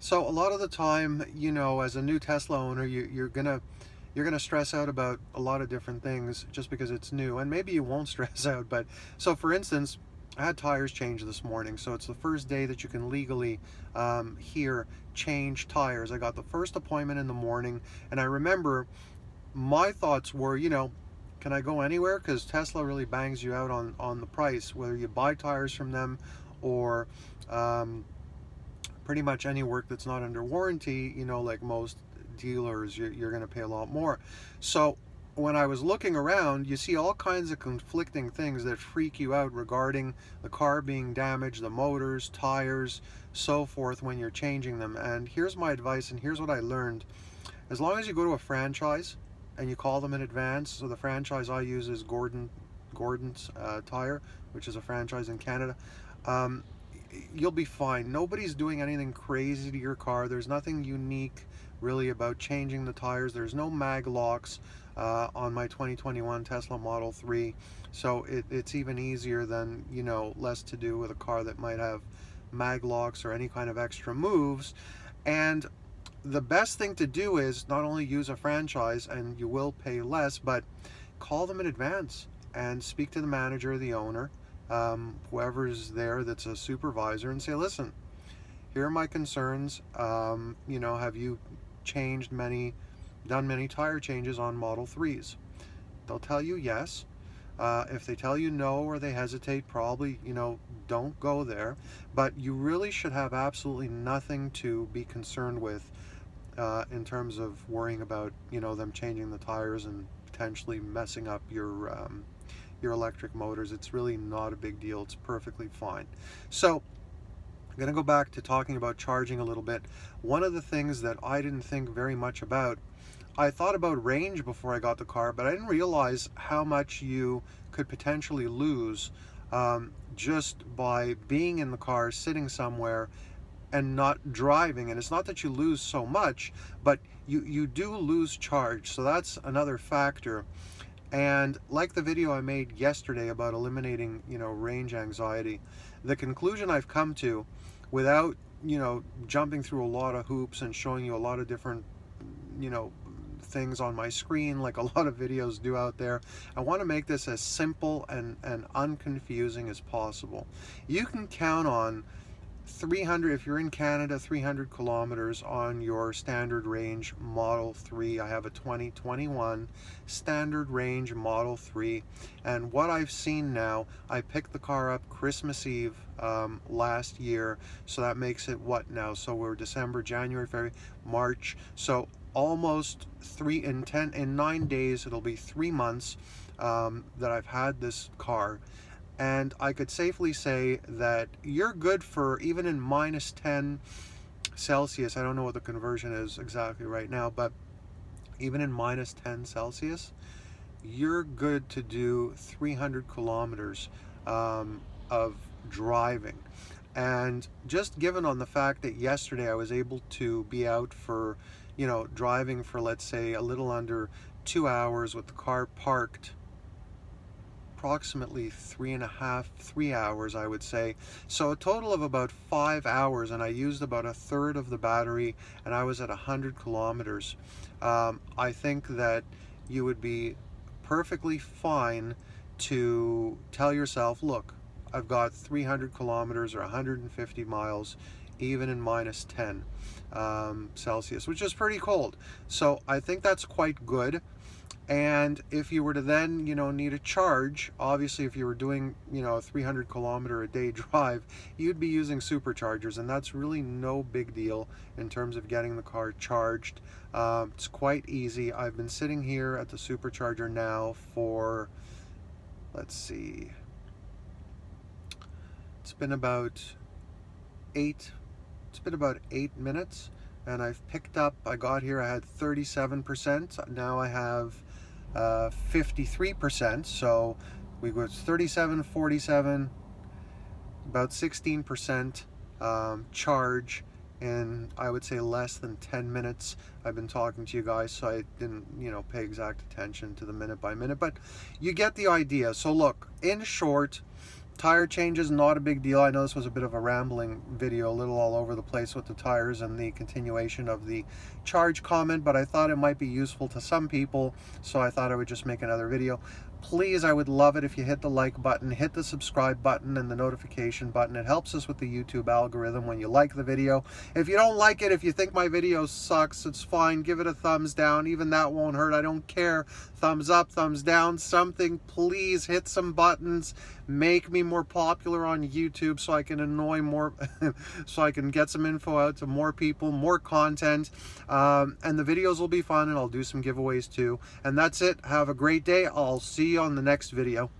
So a lot of the time, you know, as a new Tesla owner, you're gonna stress out about a lot of different things just because it's new, and maybe you won't stress out. But so, for instance, I had tires changed this morning, so it's the first day that you can legally here change tires. I got the first appointment in the morning, and I remember my thoughts were, you know, can I go anywhere? Because Tesla really bangs you out on the price, whether you buy tires from them or um, pretty much any work that's not under warranty, you know, like most dealers, you're going to pay a lot more. So when I was looking around, you see all kinds of conflicting things that freak you out regarding the car being damaged, the motors, tires, so forth when you're changing them. And here's my advice, and here's what I learned. As long as you go to a franchise and you call them in advance, so the franchise I use is Gordon's Tire, which is a franchise in Canada. Um, you'll be fine. Nobody's doing anything crazy to your car. There's nothing unique really about changing the tires. There's no mag locks on my 2021 Tesla Model 3, so it's even easier than, you know, less to do with a car that might have mag locks or any kind of extra moves. And the best thing to do is not only use a franchise, and you will pay less, but call them in advance and speak to the manager or the owner, whoever's there that's a supervisor, and say, listen, here are my concerns. You know, have you done many tire changes on Model 3s? They'll tell you yes. If they tell you no or they hesitate, probably, you know, don't go there. But you really should have absolutely nothing to be concerned with in terms of worrying about, you know, them changing the tires and potentially messing up your electric motors. It's really not a big deal. It's perfectly fine. So I'm going to go back to talking about charging a little bit. One of the things that I didn't think very much about, I thought about range before I got the car, but I didn't realize how much you could potentially lose just by being in the car, sitting somewhere and not driving. And it's not that you lose so much, but you do lose charge. So that's another factor. And like the video I made yesterday about eliminating, you know, range anxiety, the conclusion I've come to, without, you know, jumping through a lot of hoops and showing you a lot of different, you know, things on my screen like a lot of videos do out there, I want to make this as simple and unconfusing as possible. You can count on 300, if you're in Canada, 300 kilometers on your standard range Model 3. I have a 2021 standard range Model 3, and what I've seen now, I picked the car up Christmas Eve last year, so that makes it what now? So we're December, January, February, March, so almost 9 days, it'll be 3 months that I've had this car. And I could safely say that you're good for, even in minus 10 Celsius, I don't know what the conversion is exactly right now, but even in minus 10 Celsius, you're good to do 300 kilometers of driving. And just given on the fact that yesterday I was able to be out for, you know, driving for, let's say, a little under 2 hours with the car parked approximately 3 hours, I would say. So a total of about 5 hours, and I used about a third of the battery, and I was at 100 kilometers. I think that you would be perfectly fine to tell yourself, look, I've got 300 kilometers or 150 miles, even in minus 10 Celsius, which is pretty cold. So I think that's quite good. And if you were to then, you know, need a charge, obviously if you were doing, you know, a 300 kilometer a day drive, you'd be using superchargers, and that's really no big deal in terms of getting the car charged. It's quite easy. I've been sitting here at the supercharger now for, let's see, it's been about 8 minutes, and I've picked up, I got here, I had 37%, now I have 53%, so we go 37, 47, about 16% charge in, I would say, less than 10 minutes. I've been talking to you guys, so I didn't, you know, pay exact attention to the minute by minute, but you get the idea. So look, in short, Tire changes, not a big deal. I know this was a bit of a rambling video, a little all over the place with the tires and the continuation of the charge comment, but I thought it might be useful to some people, so I thought I would just make another video. Please, I would love it if you hit the like button, hit the subscribe button and the notification button. It helps us with the YouTube algorithm when you like the video. If you don't like it, if you think my video sucks, it's fine. Give it a thumbs down. Even that won't hurt. I don't care. Thumbs up, thumbs down, something. Please hit some buttons. Make me more popular on YouTube so I can annoy more, so I can get some info out to more people, more content. And the videos will be fun, and I'll do some giveaways too. And that's it. Have a great day. I'll see you on the next video.